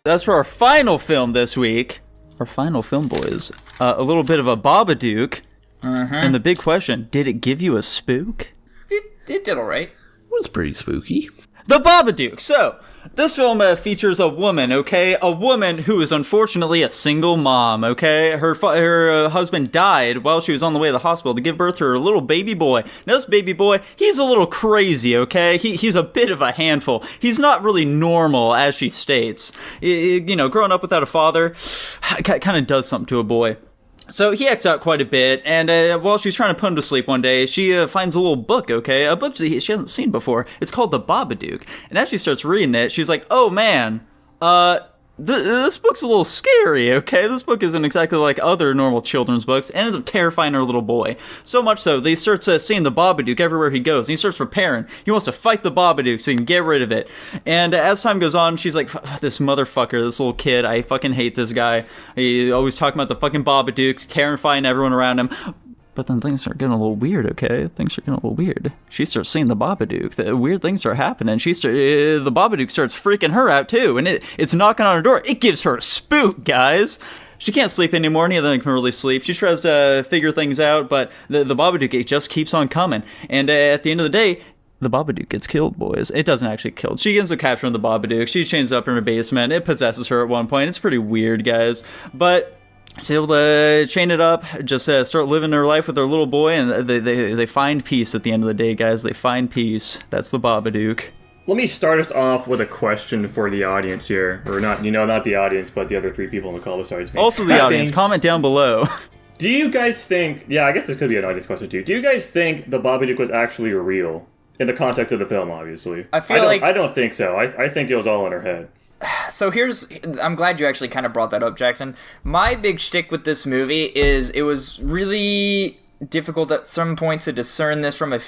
As for our final film this week, our final film, boys, a little bit of a Babadook. And the big question, did it give you a spook? It did all right. It was pretty spooky. The Babadook. So, this film features a woman, okay? A woman who is unfortunately a single mom, okay? Her husband died while she was on the way to the hospital to give birth to her little baby boy. Now, this baby boy, he's a little crazy, okay? He's a bit of a handful. He's not really normal, as she states. Growing up without a father kind of does something to a boy. So he acts out quite a bit, and while she's trying to put him to sleep one day, she finds a little book, okay? A book that she hasn't seen before. It's called The Babadook. And as she starts reading it, she's like, oh man, this book's a little scary, okay? This book isn't exactly like other normal children's books, and ends up terrifying her little boy. So much so, they start seeing the Babadook everywhere he goes, and he starts preparing. He wants to fight the Babadook so he can get rid of it. And as time goes on, she's like, this motherfucker, this little kid, I fucking hate this guy. He always talking about the fucking Babadook, terrifying everyone around him. But then things start getting a little weird, okay? Things are getting a little weird. She starts seeing the Babadook. The weird things are happening. The Babadook starts freaking her out, too. And it's knocking on her door. It gives her a spook, guys. She can't sleep anymore. Neither of them can really sleep. She tries to figure things out, but the Babadook, it just keeps on coming. And at the end of the day, the Babadook gets killed, boys. It doesn't actually kill. She ends up capturing the Babadook. She chains up in her basement. It possesses her at one point. It's pretty weird, guys. But she's able to chain it up, just start living their life with their little boy, and they find peace at the end of the day, guys. They find peace. That's the Babadook. Let me start us off with a question for the audience here. Or not the audience, but the other three people in the call besides me. Also the audience. Comment down below. Do you guys think... Yeah, I guess this could be an audience question too. Do you guys think the Babadook was actually real? In the context of the film, obviously. I don't think so. I think it was all in her head. So I'm glad you actually kind of brought that up, Jackson. My big shtick with this movie is it was really difficult at some points to discern this from a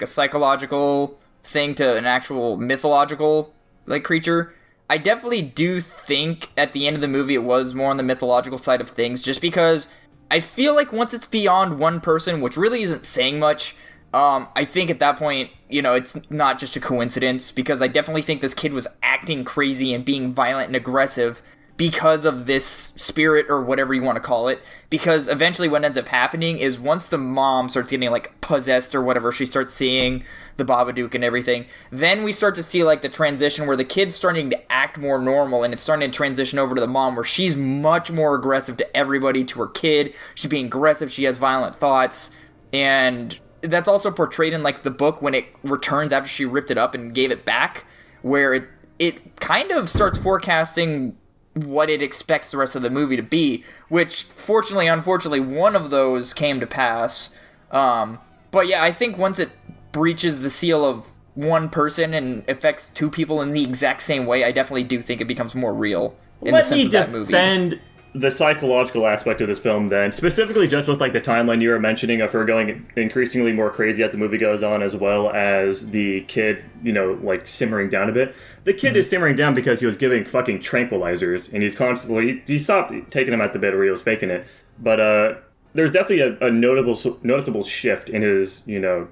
psychological thing to an actual mythological creature. I definitely do think at the end of the movie it was more on the mythological side of things, just because I feel like once it's beyond one person, which really isn't saying much, I think at that point, it's not just a coincidence, because I definitely think this kid was acting crazy and being violent and aggressive because of this spirit, or whatever you want to call it. Because eventually what ends up happening is once the mom starts getting possessed or whatever, she starts seeing the Babadook and everything, then we start to see the transition where the kid's starting to act more normal, and it's starting to transition over to the mom, where she's much more aggressive to everybody, to her kid. She's being aggressive, she has violent thoughts, and that's also portrayed in the book when it returns after she ripped it up and gave it back, where it kind of starts forecasting what it expects the rest of the movie to be, which unfortunately one of those came to pass. But yeah, I think once it breaches the seal of one person and affects two people in the exact same way, I definitely do think it becomes more real in the sense of that movie. Defend the psychological aspect of this film then, specifically just with the timeline you were mentioning of her going increasingly more crazy as the movie goes on, as well as the kid, simmering down a bit. The kid is simmering down because he was giving fucking tranquilizers, and he's constantly, he stopped taking them at the bit, or he was faking it. But there's definitely a noticeable shift in his,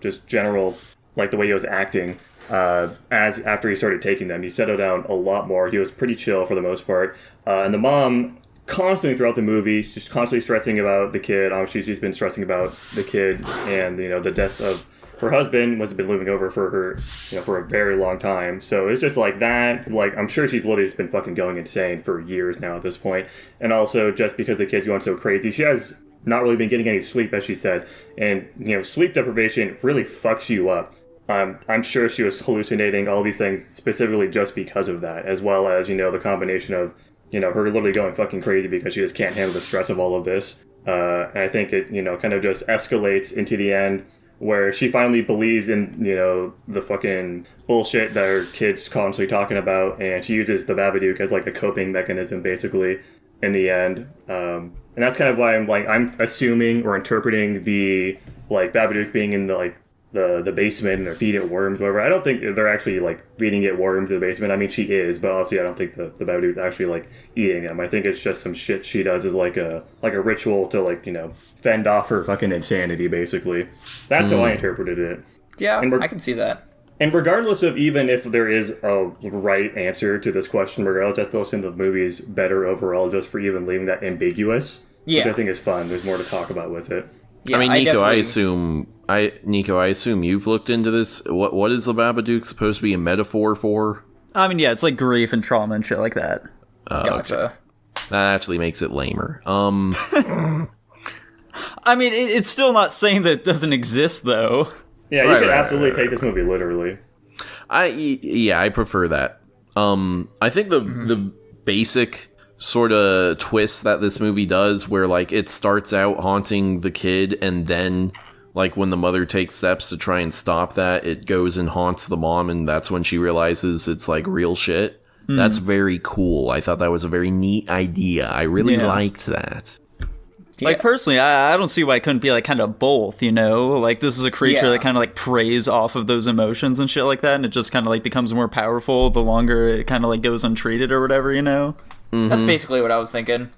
just general, the way he was acting. After he started taking them, he settled down a lot more. He was pretty chill for the most part. And the mom, constantly throughout the movie, just constantly stressing about the kid. Obviously, she's been stressing about the kid and, the death of her husband, was been living over for her, for a very long time. So it's just that, I'm sure she's literally just been fucking going insane for years now at this point. And also, just because the kid's going so crazy, she has not really been getting any sleep, as she said. And, sleep deprivation really fucks you up. I'm sure she was hallucinating all these things specifically just because of that, as well as, the combination of, her literally going fucking crazy because she just can't handle the stress of all of this. And I think it, kind of just escalates into the end where she finally believes in, the fucking bullshit that her kid's constantly talking about, and she uses the Babadook as a coping mechanism, basically, in the end. And that's kind of why I'm assuming or interpreting the, Babadook being in the basement and they're feeding it worms, whatever. I don't think they're actually feeding it worms in the basement. I mean, she is, but honestly, I don't think the Babadook's actually eating them. I think it's just some shit she does as a ritual to fend off her fucking insanity, basically. That's how I interpreted it. Yeah, I can see that. And regardless of even if there is a right answer to this question, regardless, I still think the movie is better overall just for even leaving that ambiguous. Yeah. Which I think is fun. There's more to talk about with it. Yeah, I mean, Nico, I definitely- assume you've looked into this. What is the Babadook supposed to be a metaphor for? I mean, yeah, it's like grief and trauma and shit like that. Gotcha. That actually makes it lamer. I mean, it's still not saying that it doesn't exist, though. Yeah, you could absolutely take this movie literally. I prefer that. I think the basic sort of twist that this movie does, where like it starts out haunting the kid, and then like when the mother takes steps to try and stop that, it goes and haunts the mom, and that's when she realizes it's like real shit. That's very cool. I thought that was a very neat idea. I really liked that. Like, personally, I don't see why it couldn't be, like, kind of both, you know? Like, this is a creature that kind of, like, preys off of those emotions and shit like that, and it just kind of, like, becomes more powerful the longer it kind of, like, goes untreated or whatever, you know? That's basically what I was thinking.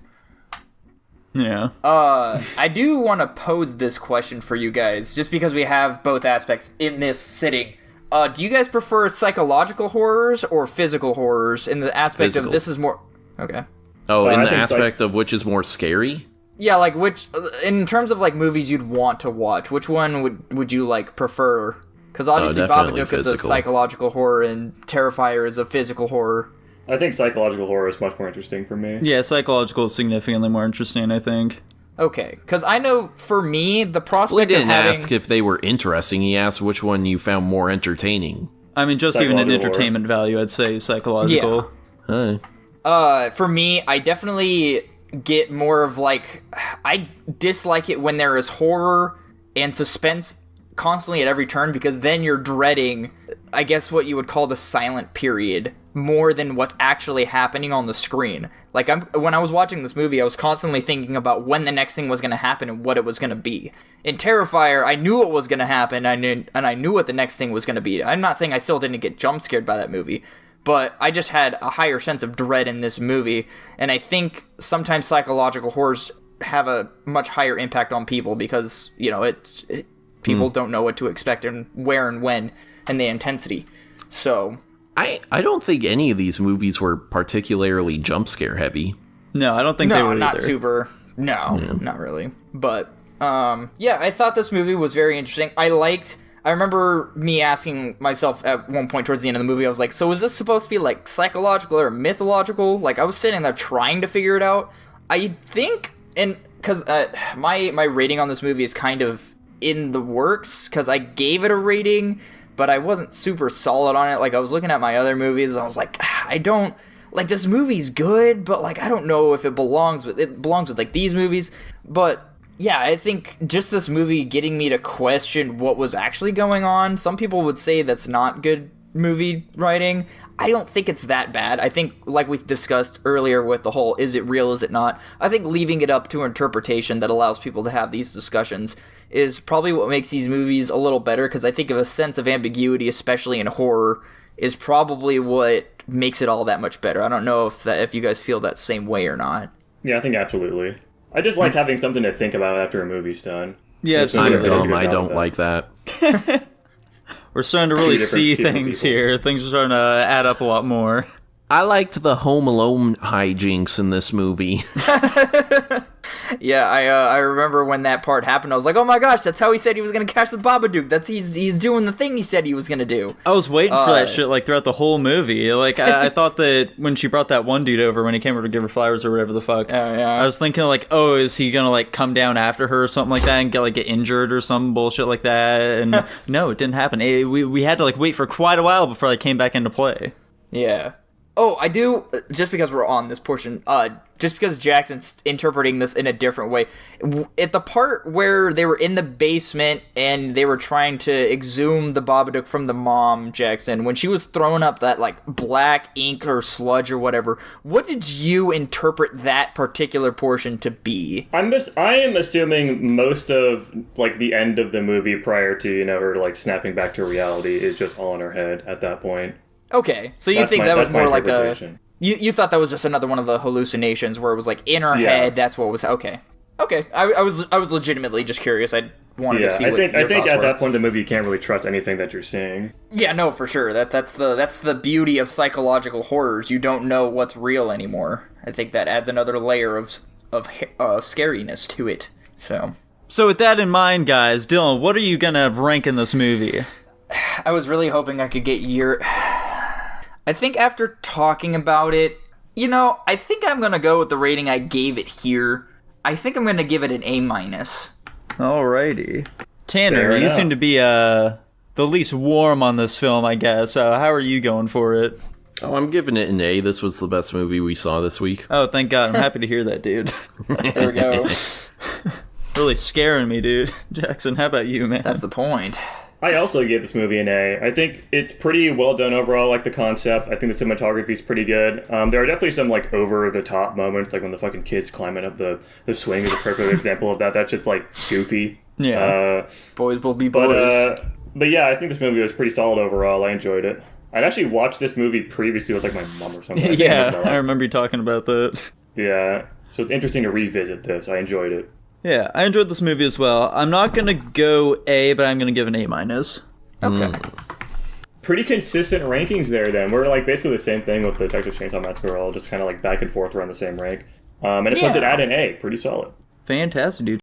Yeah. I do want to pose this question for you guys, just because we have both aspects in this sitting. Do you guys prefer psychological horrors or physical horrors in the aspect Physical. of this is more... Okay. Oh, in I the think aspect of which is more scary? Yeah, like, which... In terms of, like, movies you'd want to watch, which one would you, like, prefer? Because obviously definitely Babadook is a physical. psychological horror and Terrifier is a physical horror. I think psychological horror is much more interesting for me. Yeah, psychological is significantly more interesting, I think. Okay, because I know, for me, the prospect Well, he didn't of having... ask if they were interesting. He asked which one you found more entertaining. I mean, just even in Psychological entertainment value, I'd say psychological. Huh. For me, I definitely get more of, like... I dislike it when there is horror and suspense constantly at every turn, because then you're dreading, I guess, what you would call the silent period more than what's actually happening on the screen. Like, when I was watching this movie, I was constantly thinking about when the next thing was going to happen and what it was going to be. In Terrifier, I knew what was going to happen, and I knew what the next thing was going to be. I'm not saying I still didn't get jump scared by that movie, but I just had a higher sense of dread in this movie, and I think sometimes psychological horrors have a much higher impact on people because, you know, people don't know what to expect and where and when, and the intensity. So... I don't think any of these movies were particularly jump scare heavy. No, I don't think they No, were not either. super. No, not really. But, yeah, I thought this movie was very interesting. I remember me asking myself at one point towards the end of the movie, I was like, so is this supposed to be, like, psychological or mythological? Like, I was sitting there trying to figure it out. I think, and, because my rating on this movie is kind of in the works, because I gave it a rating, but I wasn't super solid on it. Like, I was looking at my other movies, and I was like, I don't... Like, this movie's good, but, like, I don't know if it belongs with... It belongs with, like, these movies. But, yeah, I think just this movie getting me to question what was actually going on. Some people would say that's not good movie writing. I don't think it's that bad. I think, like we discussed earlier with the whole, is it real, is it not? I think leaving it up to interpretation that allows people to have these discussions is probably what makes these movies a little better, because I think of a sense of ambiguity, especially in horror, is probably what makes it all that much better. I don't know if you guys feel that same way or not. Yeah, I think absolutely. I just like having something to think about after a movie's done. Yeah, It's I'm absolutely. dumb. I don't like that. We're starting to really Different see people. things here. Things are starting to add up a lot more. I liked the Home Alone hijinks in this movie. Yeah, I remember when that part happened, I was like, oh my gosh, that's how he said he was going to catch the Babadook. He's doing the thing he said he was going to do. I was waiting for that shit, like, throughout the whole movie. Like, I thought that when she brought that one dude over, when he came over to give her flowers or whatever the fuck, yeah. I was thinking, like, oh, is he gonna, like, come down after her or something like that and get injured or some bullshit like that? And no, it didn't happen. We had to, like, wait for quite a while before it came back into play. Yeah. Oh, I do, just because we're on this portion, just because Jackson's interpreting this in a different way. At the part where they were in the basement and they were trying to exhume the Babadook from the mom, Jackson, when she was throwing up that, like, black ink or sludge or whatever, what did you interpret that particular portion to be? I am assuming most of, like, the end of the movie prior to, you know, her, like, snapping back to reality is just all in her head at that point. Okay, so you That's think my- that was that's my more like a... interpretation. You thought that was just another one of the hallucinations where it was like in her Yeah. head, that's what was... Okay. I was legitimately just curious. I wanted to see. I what think your thoughts at were. that point in the movie you can't really trust anything that you're seeing. Yeah, no, for sure. That's the beauty of psychological horrors. You don't know what's real anymore. I think that adds another layer of scariness to it. So with that in mind, guys, Dylan, what are you gonna rank in this movie? I was really hoping I could get your... I think after talking about it, I think I'm gonna go with the rating I gave it here. I think I'm gonna give it an A-. Alrighty. Tanner, Fair you enough. seem to be the least warm on this film, I guess. How are you going for it? Oh, I'm giving it an A. This was the best movie we saw this week. Oh, thank God. I'm happy to hear that, dude. There we go. Really scaring me, dude. Jackson, how about you, man? That's the point. I also gave this movie an A. I think it's pretty well done overall. I like the concept. I think the cinematography is pretty good. There are definitely some like over the top moments, like when the fucking kids climbing up the swing is a perfect example of that. That's just like goofy. Yeah. Boys will be boys. But yeah, I think this movie was pretty solid overall. I enjoyed it. I'd actually watched this movie previously with like my mom or something. Yeah, I remember you talking about that. Yeah, so it's interesting to revisit this. I enjoyed it. Yeah, I enjoyed this movie as well. I'm not gonna go A, but I'm gonna give an A-. Okay. Pretty consistent rankings there then. We're like basically the same thing with the Texas Chainsaw Massacre, all just kind of like back and forth around the same rank. And it puts it at an A. Pretty solid. Fantastic, dude.